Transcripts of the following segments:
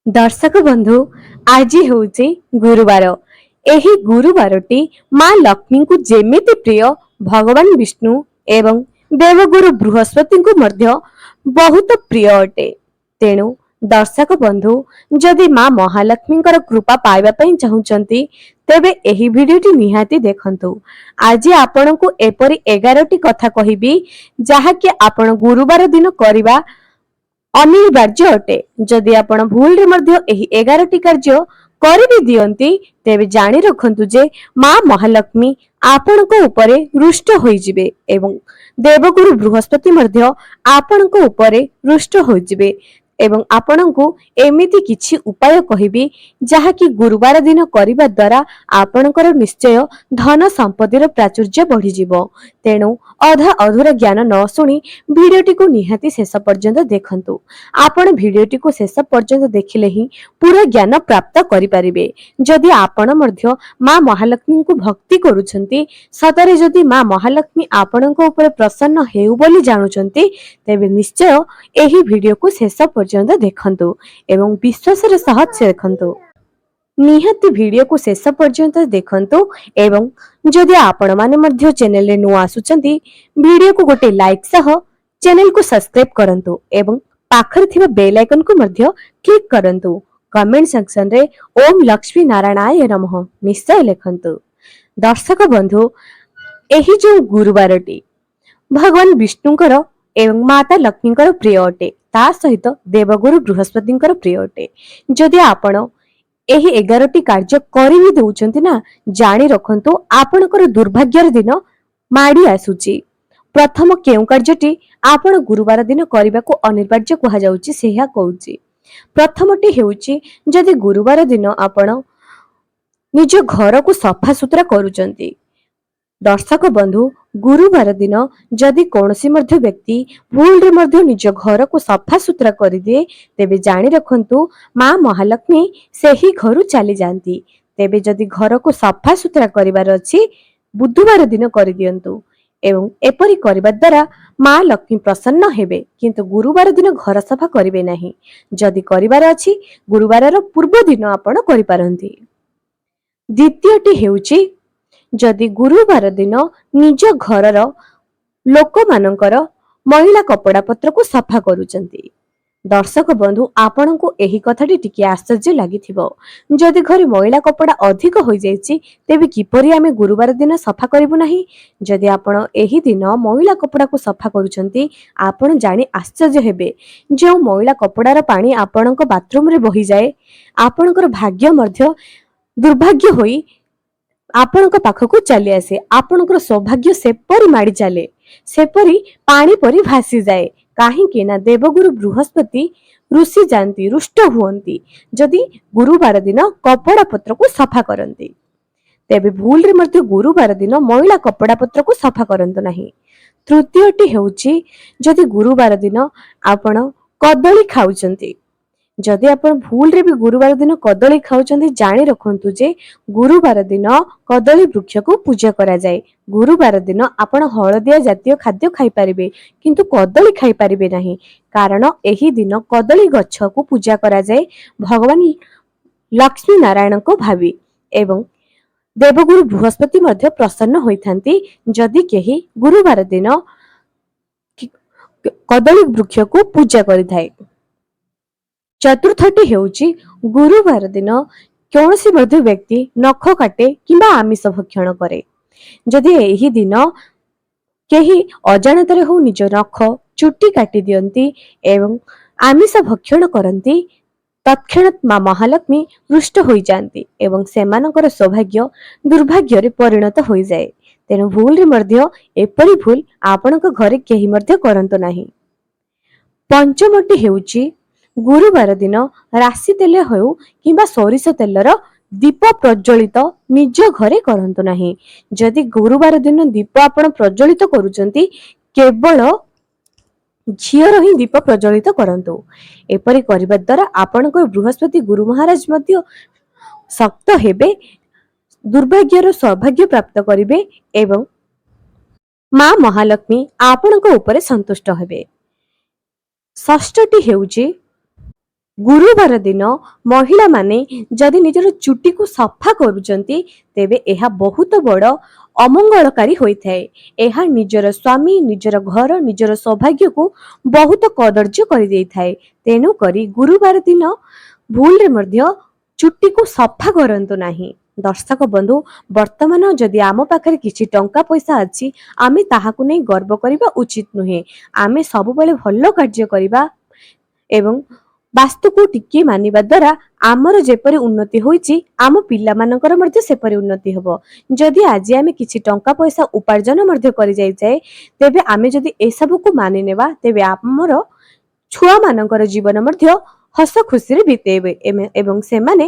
दर्शक बंधु आज हूँ गुरुवार। एही गुरुवारटी माँ लक्ष्मी को जेमिति प्रिय भगवान विष्णु एवं देवगुरु बृहस्पति को मध्य बहुत प्रिय अटे। तेणु दर्शक बंधु जदि माँ महालक्ष्मी कृपा पाइबा पई चाहुचंती तेबे एही भिडियोटी निहाती देखंतु। आज आपण को एपरी 11टी कथा कहिबी जहाँकि आपण गुरुवार दिन करिबा अनिवार्य अटे। जदि आपण भूल रे मध्य एही 11टी कार्य करि दियंती तेबे जानि रखंतु जे माँ महालक्ष्मी आपणको उपरे रुष्ट होई जिवे एवं देवगुरु बृहस्पति मध्य आपणको उपरे रुष्ट होई जिवे एवं आपणको एमिति किछि उपाय कहिबी जहाँकि गुरुवार दिन करिबा द्वारा आपणकर निश्चय धन संपत्तिर प्राचुर्य बढ़ी जिवो। तेणु अधा अधूरा ज्ञान न शुणी भिडियोटी को निहाती शेष पर्यंत देखंतु। आपण भिडियोटी को शेष पर्यंत देखिले ही पूरा ज्ञान प्राप्त करि परिबे। जदि आपण मध्य माँ महालक्ष्मी को भक्ति करूछंती सतरे जदि माँ महालक्ष्मी आपणको ऊपर प्रसन्न हेउ बोली जानुचंती तेबे निश्चय एही भिडियो को शेष पर्यंत देखंतु एवं विश्वास रे सह देखंतु। निहाती भिडियो को शेष पर्यंत देखंतु एवं जदि आपण माने मध्य चैनल रे नुआ आसुचंती भिडियो को गोटे लाइक सह चैनल को सब्सक्राइब करंतु एवं पाखर थिबा बेल आइकन को मध्य क्लिक करंतु। कमेंट सेक्शन रे ओम लक्ष्मी नारायणाय नमः निश्चय लिखंतु। दर्शक बंधु एही जो गुरुवारटी भगवान विष्णुकर एवं माता लक्ष्मीकर प्रिय अटे ता सहित देवगुरु बृहस्पतिकर प्रिय अटे। जदि आपण एही 11टी कार्य करि भी दउचंती ना जानि रखंतु आपणकर दुर्भाग्यर दिन माडी आसुची। प्रथम केउ कार्यटी आपण गुरुवार दिन करिबाको अनिवार्य कहा जाउची सेहा कहूची। प्रथमटी हेउची जदि गुरुवार दिन आपण निज घर को सफा सुतरा करूचंती। दर्शक बंधु गुरुवार दिन जदि कौनसी मध्य व्यक्ति भूल रे मध्य निज घर को सफा सुतरा कर दिए तेबे जानि रखंतु माँ महालक्ष्मी सेही घरु चली जाती। तेबे जदि घर को सफा सुतरा करिवार अछि बुधवार दिन कर दियंतु एवं एपरि करिबा द्वारा माँ लक्ष्मी प्रसन्न हेबे। किंतु गुरुवार दिन घर सफा करिवे नाही। जदि करिवार अछि गुरुवारर पूर्व दिन आपण करि पारंती। द्वितीयटी हेउची जदि गुरुवार दिन निज घरर लोक मानकर महिला कपड़ा पत्र को सफा करूचंती। दर्शक बंधु आपण को एही कथाटी टिके आश्चर्य लागिथिबो। जदि घरे महिला कपड़ा अधिक होई जाईची तेबे किपरि आमे गुरुवार दिन सफा करिबु नाही। जदि आपण एही दिन महिला कपड़ा को सफा करूचंती आपण जानि आश्चर्य हेबे जे महिला कपड़ार पानी आपणक बाथरूम रे बही जाए आपणकर भाग्य मध्य दुर्भाग्य होई आपणक पाखकू चली आसे। आपणकर सौभाग्य सेपरी माड़ी चले सेपरी पानी परी भासी जाए काहेकि ना देवगुरु बृहस्पति ऋषि जानती रुष्ट हुअंती जदि गुरुवार दिन कपड़ा पत्र को सफा करंती। तेबे भूल रे मध्य गुरुवार दिन महिला कपड़ा पत्र को सफा करंतो नाही। तृतीयटी हेउची जदि गुरुवार दिन आपण कदली खाउचंती। जदि आपण भूल रे भी गुरुवार दिन कदली खाउचंती जानि रखंतु जे गुरुवार दिन कदली वृक्ष को पूजा करा जाए। गुरुवार दिन आपण हळदिया जातीय खाद्य खाई परिबे किंतु कदली खाई परिबे नाही कारण एही दिन कदली गच्छ को पूजा करा जाए भगवान लक्ष्मी नारायण को भावी एवं देवगुरु बृहस्पति मध्य प्रसन्न होइथांती जदि केही गुरुवार दिन कदली वृक्ष को पूजा करिथाए। चतुर्थटी हेउची गुरुवार दिन कौनसी मध्य व्यक्ति नख काटे किंबा आमिष भक्षण करे। जदि एही दिन केही अजाणतरे हो निज नख चुट्टी काटी दियंती एवं आमिष भक्षण करंती तत्क्षणात माँ महालक्ष्मी रुष्ट होई जांती एवं सेमानकर सौभाग्य दुर्भाग्य रे परिणत होई जाए। तेणु भूल रे मध्य एपरि भूल आपणक घरे केही मध्य करंतो नाही। पंचमटी हेउची गुरुवार दिन राशि तेल हो किंबा सोरिष तेलर दीप प्रज्वलित निज घरे करंतो नाही। जदि गुरुवार दिन दीप आपण प्रज्वलित करूचंती केवल झियर ही दीप प्रज्वलित करंतो। एपरि करिबा द्वारा आपणक बृहस्पति गुरु महाराज मध्य शक्त हेबे दुर्भाग्यर सौभाग्य प्राप्त करिवे एवं माँ महालक्ष्मी आपणक उपरे संतुष्ट हेबे। षष्ठटी हेउची ଗୁରୁବାର ଦିନ ମହିଳାମାନେ ଯଦି ନିଜର ଚୁଟିକୁ ସଫା କରୁଛନ୍ତି ତେବେ ଏହା ବହୁତ ବଡ଼ ଅମଙ୍ଗଳକାରୀ ହୋଇଥାଏ। ଏହା ନିଜର ସ୍ୱାମୀ, ନିଜର ଘର, ନିଜର ସୌଭାଗ୍ୟକୁ ବହୁତ କଦର୍ଯ୍ୟ କରିଦେଇଥାଏ। ତେଣୁ କରି ଗୁରୁବାର ଦିନ ଭୁଲରେ ମଧ୍ୟ ଚୁଟିକୁ ସଫା କରନ୍ତୁ ନାହିଁ। ଦର୍ଶକ ବନ୍ଧୁ, ବର୍ତ୍ତମାନ ଯଦି ଆମ ପାଖରେ କିଛି ଟଙ୍କା ପଇସା ଅଛି, ଆମେ ତାହାକୁ ନେଇ ଗର୍ବ କରିବା ଉଚିତ ନୁହେଁ। ଆମେ ସବୁବେଳେ ଭଲ କାର୍ଯ୍ୟ କରିବା ଏବଂ ବାସ୍ତୁକୁ ଟିକିଏ ମାନିବା ଦ୍ୱାରା ଆମର ଯେପରି ଉନ୍ନତି ହୋଇଛି, ଆମ ପିଲାମାନଙ୍କର ମଧ୍ୟ ସେପରି ଉନ୍ନତି ହେବ। ଯଦି ଆଜି ଆମେ କିଛି ଟଙ୍କା ପଇସା ଉପାର୍ଜନ ମଧ୍ୟ କରିଯାଇଥାଏ, ତେବେ ଆମେ ଯଦି ଏସବୁକୁ ମାନି ନେବା, ତେବେ ଆମର ଛୁଆମାନଙ୍କର ଜୀବନ ମଧ୍ୟ ହସ ଖୁସିରେ ବିତେଇବେ ଏବଂ ସେମାନେ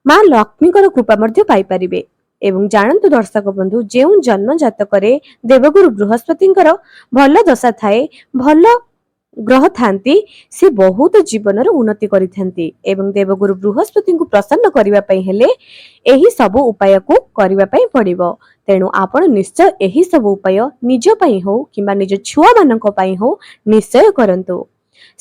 ମା ଲକ୍ଷ୍ମୀଙ୍କର କୃପା ମଧ୍ୟ ପାଇପାରିବେ। ଏବଂ ଜାଣନ୍ତୁ ଦର୍ଶକ ବନ୍ଧୁ, ଯେଉଁ ଜନ୍ମ ଜାତକରେ ଦେବଗୁରୁ ବୃହସ୍ପତିଙ୍କର ଭଲ ଦଶା ଥାଏ, ଭଲ ଗ୍ରହ ଥାନ୍ତି, ସେ ବହୁତ ଜୀବନର ଉନ୍ନତି କରିଥାନ୍ତି। ଏବଂ ଦେବଗୁରୁ ବୃହସ୍ପତିଙ୍କୁ ପ୍ରସନ୍ନ କରିବା ପାଇଁ ହେଲେ ଏହି ସବୁ ଉପାୟକୁ କରିବା ପାଇଁ ପଡ଼ିବ। ତେଣୁ ଆପଣ ନିଶ୍ଚୟ ଏହି ସବୁ ଉପାୟ ନିଜ ପାଇଁ ହଉ କିମ୍ବା ନିଜ ଛୁଆମାନଙ୍କ ପାଇଁ ହଉ ନିଶ୍ଚୟ କରନ୍ତୁ।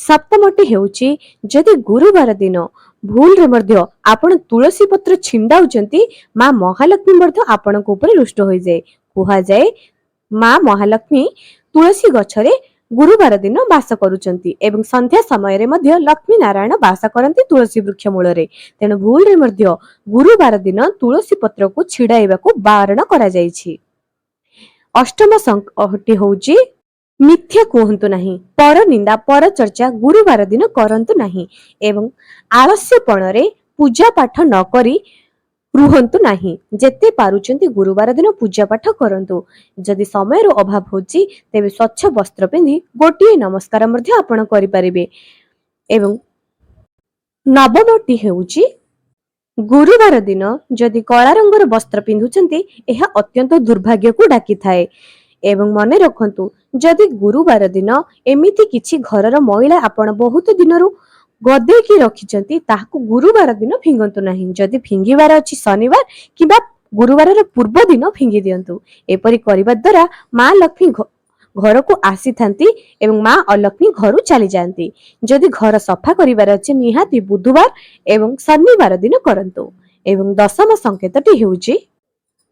ସପ୍ତମଟି ହେଉଛି, ଯଦି ଗୁରୁବାର ଦିନ ଭୁଲରେ ମଧ୍ୟ ଆପଣ ତୁଳସୀ ପତ୍ର ଛିଣ୍ଡାଉଛନ୍ତି, ମା ମହାଲକ୍ଷ୍ମୀ ମଧ୍ୟ ଆପଣଙ୍କ ଉପରେ ରୁଷ୍ଟ ହୋଇଯାଏ। କୁହାଯାଏ ମା ମହାଲକ୍ଷ୍ମୀ ତୁଳସୀ ଗଛରେ ଗୁରୁବାର ଦିନ ବାସ କରୁଛନ୍ତି ଏବଂ ସନ୍ଧ୍ୟା ସମୟରେ ମଧ୍ୟ ଲକ୍ଷ୍ମୀ ନାରାୟଣ ବାସ କରନ୍ତି ତୁଳସୀ ବୃକ୍ଷ ମୂଳରେ। ତେଣୁ ଭୁଲରେ ମଧ୍ୟ ଗୁରୁବାର ଦିନ ତୁଳସୀ ପତ୍ରକୁ ଛିଡାଇବାକୁ ବାରଣ କରାଯାଇଛି। ଅଷ୍ଟମ ସଂକଟି ହେଉଛି, ମିଥ୍ୟା କୁହନ୍ତୁ ନାହିଁ। ପର ନିନ୍ଦା, ପର ଚର୍ଚ୍ଚା ଗୁରୁବାର ଦିନ କରନ୍ତୁ ନାହିଁ ଏବଂ ଆଳସ୍ୟପଣରେ ପୂଜା ପାଠ ନ କରି ରୁହନ୍ତୁ ନାହିଁ। ଯେତେ ପାରୁଛନ୍ତି ଗୁରୁବାର ଦିନ ପୂଜା ପାଠ କରନ୍ତୁ। ଯଦି ସମୟର ଅଭାବ ହେଉଛି, ତେବେ ସ୍ୱଚ୍ଛ ବସ୍ତ୍ର ପିନ୍ଧି ଗୋଟିଏ ନମସ୍କାର ମଧ୍ୟ ଆପଣ କରିପାରିବେ। ଏବଂ ନବମଟି ହେଉଛି, ଗୁରୁବାର ଦିନ ଯଦି କଳା ରଙ୍ଗର ବସ୍ତ୍ର ପିନ୍ଧୁଛନ୍ତି, ଏହା ଅତ୍ୟନ୍ତ ଦୁର୍ଭାଗ୍ୟକୁ ଡାକିଥାଏ। ଏବଂ ମନେ ରଖନ୍ତୁ, ଯଦି ଗୁରୁବାର ଦିନ ଏମିତି କିଛି ଘରର ମଇଳା ଆପଣ ବହୁତ ଦିନରୁ ଗଦେଇକି ରଖିଛନ୍ତି, ତାହାକୁ ଗୁରୁବାର ଦିନ ଫିଙ୍ଗନ୍ତୁ ନାହିଁ। ଯଦି ଫିଙ୍ଗିବାର ଅଛି ଶନିବାର କିମ୍ବା ଗୁରୁବାରର ପୂର୍ବ ଦିନ ଫିଙ୍ଗି ଦିଅନ୍ତୁ। ଏପରି କରିବା ଦ୍ୱାରା ମା ଲକ୍ଷ୍ମୀ ଘରକୁ ଆସିଥାନ୍ତି ଏବଂ ମା ଅଲକ୍ଷ୍ମୀ ଘରୁ ଚାଲିଯାଆନ୍ତି। ଯଦି ଘର ସଫା କରିବାର ଅଛି, ନିହାତି ବୁଧବାର ଏବଂ ଶନିବାର ଦିନ କରନ୍ତୁ। ଏବଂ ଦଶମ ସଂକେତଟି ହେଉଛି,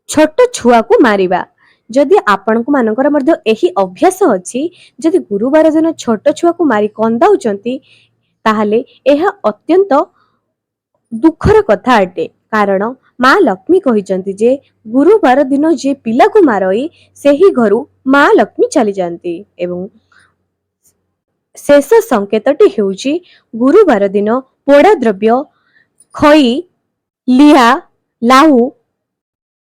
ଛୋଟ ଛୁଆକୁ ମାରିବା। ଯଦି ଆପଣଙ୍କ ମାନଙ୍କର ମଧ୍ୟ ଏହି ଅଭ୍ୟାସ ଅଛି, ଯଦି ଗୁରୁବାର ଦିନ ଛୋଟ ଛୁଆକୁ ମାରି କନ୍ଦାଉଛନ୍ତି, ତାହେଲେ ଏହା ଅତ୍ୟନ୍ତ ଦୁଃଖର କଥା ଅଟେ। କାରଣ ମା ଲକ୍ଷ୍ମୀ କହିଛନ୍ତି ଯେ ଗୁରୁବାର ଦିନ ଯିଏ ପିଲାକୁ ମାରଇ, ସେହି ଘରୁ ମା ଲକ୍ଷ୍ମୀ ଚାଲିଯାଆନ୍ତି। ଏବଂ ଶେଷ ସଂକେତଟି ହେଉଛି, ଗୁରୁବାର ଦିନ ପୋଡ଼ା ଦ୍ରବ୍ୟ, ଖଇ, ଲିଆ, ଲାଉ,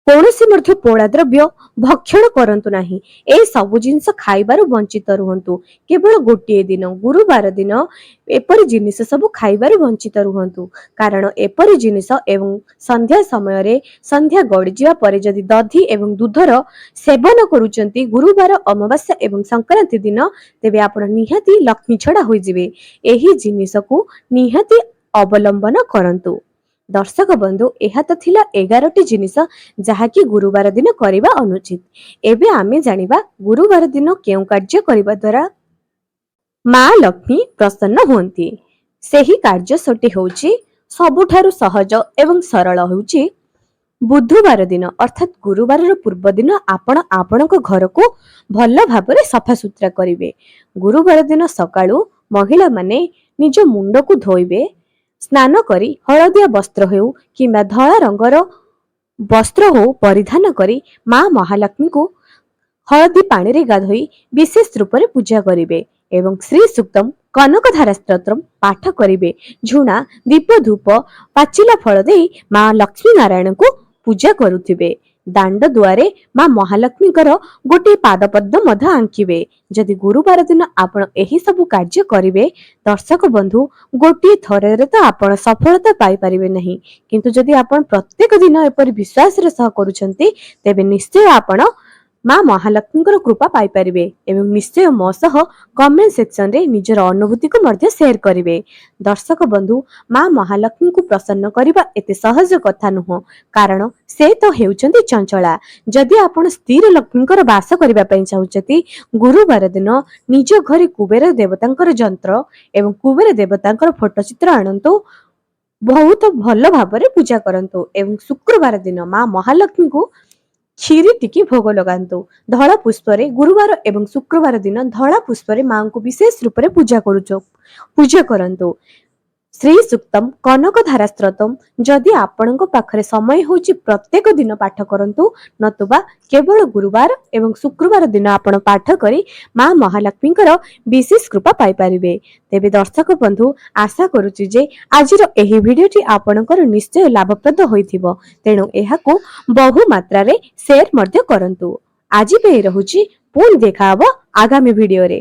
କୌଣସି ମଧ୍ୟ ପୋଡ଼ା ଦ୍ରବ୍ୟ ଭକ୍ଷଣ କରନ୍ତୁ ନାହିଁ। এই ସବୁ ଜିନିଷ ଖାଇବାରୁ ବଞ୍ଚିତ ରୁହନ୍ତୁ। କେବଳ ଗୋଟିଏ ଦିନ ଗୁରୁବାର ଦିନ ଏପରି ଜିନିଷ ସବୁ ଖାଇବାରୁ ବଞ୍ଚିତ ରୁହନ୍ତୁ। କାରଣ ଏପରି ଜିନିଷ ଏବଂ ସନ୍ଧ୍ୟା ସମୟରେ ସନ୍ଧ୍ୟା ଗଡ଼ିଯିବା ପରେ ଯଦି ଦଧି ଏବଂ ଦୁଧର ସେବନ କରୁଛନ୍ତି ଗୁରୁବାର, ଅମାବାସ୍ୟା ଏବଂ ସଂକ୍ରାନ୍ତି ଦିନ, ତେବେ ଆପଣ ନିହାତି ଲକ୍ଷ୍ମୀ ଛଡ଼ା ହୋଇଯିବେ। ଏହି ଜିନିଷକୁ ନିହାତି ଅବଲମ୍ବନ କରନ୍ତୁ। ଦର୍ଶକ ବନ୍ଧୁ, ଏହା ତ ଥିଲା 11ଟି ଜିନିଷ ଯାହାକି ଗୁରୁବାର ଦିନ କରିବା ଅନୁଚିତ। ଏବେ ଆମେ ଜାଣିବା ଗୁରୁବାର ଦିନ କେଉଁ କାର୍ଯ୍ୟ କରିବା ଦ୍ୱାରା ମା ଲକ୍ଷ୍ମୀ ପ୍ରସନ୍ନ ହୁଅନ୍ତି। ସେହି କାର୍ଯ୍ୟଟି ହେଉଛି, ସବୁଠାରୁ ସହଜ ଏବଂ ସରଳ ହେଉଛି, ବୁଧବାର ଦିନ ଅର୍ଥାତ୍ ଗୁରୁବାରର ପୂର୍ବ ଦିନ ଆପଣ ଆପଣଙ୍କ ଘରକୁ ଭଲ ଭାବରେ ସଫାସୁତୁରା କରିବେ। ଗୁରୁବାର ଦିନ ସକାଳୁ ମହିଳାମାନେ ନିଜ ମୁଣ୍ଡକୁ ଧୋଇବେ। ସ୍ନାନ କରି ହଳଦିଆ ବସ୍ତ୍ର ହେଉ କିମ୍ବା ଧଳା ରଙ୍ଗର ବସ୍ତ୍ର ହଉ ପରିଧାନ କରି ମା ମହାଲକ୍ଷ୍ମୀଙ୍କୁ ହଳଦୀ ପାଣିରେ ଗାଧୋଇ ବିଶେଷ ରୂପରେ ପୂଜା କରିବେ ଏବଂ ଶ୍ରୀ ସୂକ୍ତମ୍, କନକଧାରା ସ୍ତୋତ୍ରମ୍ ପାଠ କରିବେ। ଝୁଣା, ଦୀପ, ଧୂପ, ପାଚିଲା ଫଳ ଦେଇ ମା ଲକ୍ଷ୍ମୀ ନାରାୟଣଙ୍କୁ ପୂଜା କରୁଥିବେ। ଦାଣ୍ଡ ଦୁଆରେ ମା ମହାଲକ୍ଷ୍ମୀଙ୍କର ଗୋଟିଏ ପାଦପଦ୍ମ ମଧ୍ୟ ଆଙ୍କିବେ। ଯଦି ଗୁରୁବାର ଦିନ ଆପଣ ଏହି ସବୁ କାର୍ଯ୍ୟ କରିବେ, ଦର୍ଶକ ବନ୍ଧୁ, ଗୋଟିଏ ଥରରେ ତ ଆପଣ ସଫଳତା ପାଇପାରିବେ ନାହିଁ, କିନ୍ତୁ ଯଦି ଆପଣ ପ୍ରତ୍ୟେକ ଦିନ ଏପରି ବିଶ୍ୱାସର ସହ କରୁଛନ୍ତି, ତେବେ ନିଶ୍ଚୟ ଆପଣ ମା ମହାଲକ୍ଷ୍ମୀଙ୍କର କୃପା ପାଇପାରିବେ ଏବଂ ନିଶ୍ଚୟ ମୋ ସହ କମେଣ୍ଟ ସେକ୍ସନରେ ନିଜର ଅନୁଭୂତିକୁ ମଧ୍ୟ ସେୟାର କରିବେ। ଦର୍ଶକ ବନ୍ଧୁ, ମା ମହାଲକ୍ଷ୍ମୀଙ୍କୁ ପ୍ରସନ୍ନ କରିବା ଏତେ ସହଜ କଥା ନୁହଁ, କାରଣ ସେ ତ ହେଉଛନ୍ତି ଚଞ୍ଚଳା। ଯଦି ଆପଣ ସ୍ଥିର ଲକ୍ଷ୍ମୀଙ୍କର ବାସ କରିବା ପାଇଁ ଚାହୁଁଛନ୍ତି, ଗୁରୁବାର ଦିନ ନିଜ ଘରେ କୁବେର ଦେବତାଙ୍କର ଯନ୍ତ୍ର ଏବଂ କୁବେର ଦେବତାଙ୍କର ଫଟୋ ଚିତ୍ର ଆଣନ୍ତୁ, ବହୁତ ଭଲ ଭାବରେ ପୂଜା କରନ୍ତୁ ଏବଂ ଶୁକ୍ରବାର ଦିନ ମା ମହାଲକ୍ଷ୍ମୀଙ୍କୁ କ୍ଷୀରି ଟିକି ଭୋଗ ଲଗାନ୍ତୁ। ଧଳା ପୁଷ୍ପରେ ଗୁରୁବାର ଏବଂ ଶୁକ୍ରବାର ଦିନ ଧଳା ପୁଷ୍ପରେ ମାଙ୍କୁ ବିଶେଷ ରୂପରେ ପୂଜା କରନ୍ତୁ। ଶ୍ରୀ ସୁକ୍ତମ କନକଧାରା ସ୍ତ୍ରୋତମ ଯଦି ଆପଣଙ୍କ ପାଖରେ ସମୟ ହେଉଛି ପ୍ରତ୍ୟେକ ଦିନ ପାଠ କରନ୍ତୁ, ନତୁବା କେବଳ ଗୁରୁବାର ଏବଂ ଶୁକ୍ରବାର ଦିନ ଆପଣ ପାଠ କରି ମା ମହାଲକ୍ଷ୍ମୀଙ୍କର ବିଶେଷ କୃପା ପାଇପାରିବେ। ତେବେ ଦର୍ଶକ ବନ୍ଧୁ, ଆଶା କରୁଛି ଯେ ଆଜିର ଏହି ଭିଡିଓଟି ଆପଣଙ୍କର ନିଶ୍ଚୟ ଲାଭପ୍ରଦ ହୋଇଥିବ, ତେଣୁ ଏହାକୁ ବହୁ ମାତ୍ରାରେ ସେୟାର ମଧ୍ୟ କରନ୍ତୁ। ଆଜି ପାଇଁ ରହୁଛି, ପୁଣି ଦେଖା ହବ ଆଗାମୀ ଭିଡିଓରେ।